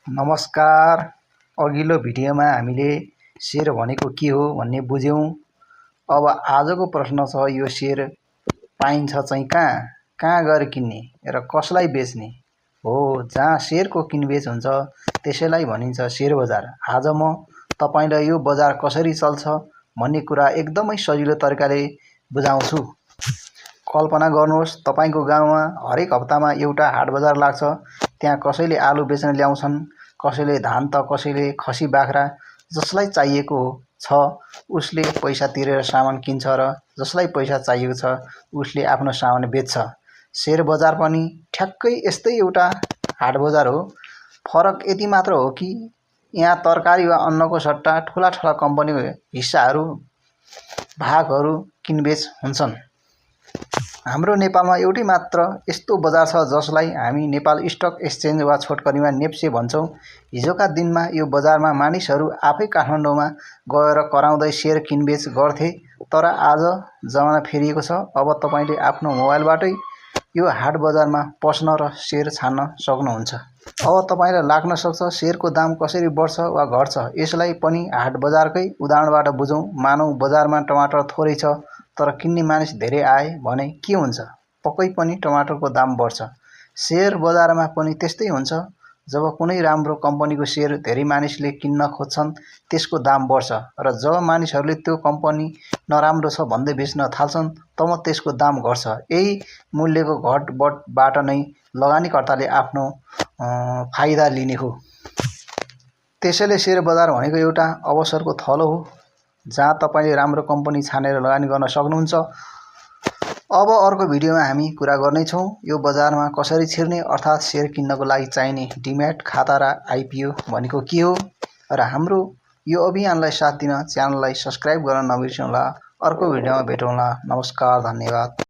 नमस्कार। अघिल्लो भिडियोमा हामीले शेयर भनेको के हो भन्ने बुझ्यौं। अब आजको प्रश्न छ, यो शेयर पाइन्छ चाहिँ कहाँ गएर किन्ने र कसलाई बेच्ने हो। जहाँ शेयरको किनबेच हुन्छ त्यसैलाई भनिन्छ शेयर बजार। आज म तपाईलाई यो बजार कसरी चल्छ भन्ने कुरा एकदमै सजिलो तरिकाले बुझाउँछु। कल्पना गर्नुहोस्, तपाईको गाउँमा हरेक हप्तामा एउटा हाट बजार लाग्छ। त्यहाँ कसैले आलु बेच्न ल्याउँछन्, कसैले धान त कसैले खसी बाख्रा। जसलाई चाहिएको छ उसले पैसा तिरेर सामान किन्छ र जसलाई पैसा चाहिएको छ उसले आफ्नो सामान बेच्छ। शेयर बजार पनि ठ्याक्कै यस्तै एउटा हाट बजार हो। फरक यति मात्र हो कि यहाँ तरकारी वा अन्नको सट्टा ठुला ठुला कम्पनीको हिस्साहरू, भागहरू किनबेच हुन्छन्। हाम्रो नेपालमा एउटै मात्र यस्तो बजार छ जसलाई हामी नेपाल स्टक एक्सचेन्ज वा छोटकरीमा नेप्से भन्छौं। हिजोका दिनमा यो बजारमा मानिसहरू आफै काठमाडौँमा गएर कराउँदै शेयर किनबेच गर्थे। तर आज जमाना फेरिएको छ। अब तपाईले आफ्नो मोबाइलबाटै यो हाट बजारमा पस्न र शेयर छान्न सक्नुहुन्छ। अब तपाईलाई लाग्न सक्छ शेयरको दाम कसरी बढ्छ वा घट्छ। यसलाई पनि हाट बजारकै उदाहरणबाट बुझौं। मानौं बजारमा टमाटर थोरै छ तर किन्ने मानिस धेरै आए भने के हुन्छ? पक्कै पनि टमाटरको दाम बढ्छ। शेयर बजारमा पनि त्यस्तै हुन्छ। जब कुनै राम्रो कम्पनीको शेयर धेरै मानिसले किन्न खोज्छन् त्यसको दाम बढ्छ र जब मानिसहरूले त्यो कम्पनी नराम्रो छ भन्दै बेच्न थाल्छन् तब त्यसको दाम घट्छ। यही मूल्यको घटबढबाट नै लगानीकर्ताले आफ्नो फाइदा लिने हो। त्यसैले शेयर बजार भनेको एउटा अवसरको थलो हो जहाँ तपाईले राम्रो कम्पनी छानेर लगानी गर्न सक्नुहुन्छ। अब अर्को भिडियोमा हामी कुरा गर्नेछौँ यो बजारमा कसरी छिर्ने, अर्थात् शेयर किन्नको लागि चाहिने डिम्याट खाता र आइपिओ भनेको के हो। र हाम्रो यो अभियानलाई साथ दिन च्यानललाई सब्स्क्राइब गर्न नबिर्सनुहोला। अर्को भिडियोमा भेटौँला। नमस्कार, धन्यवाद।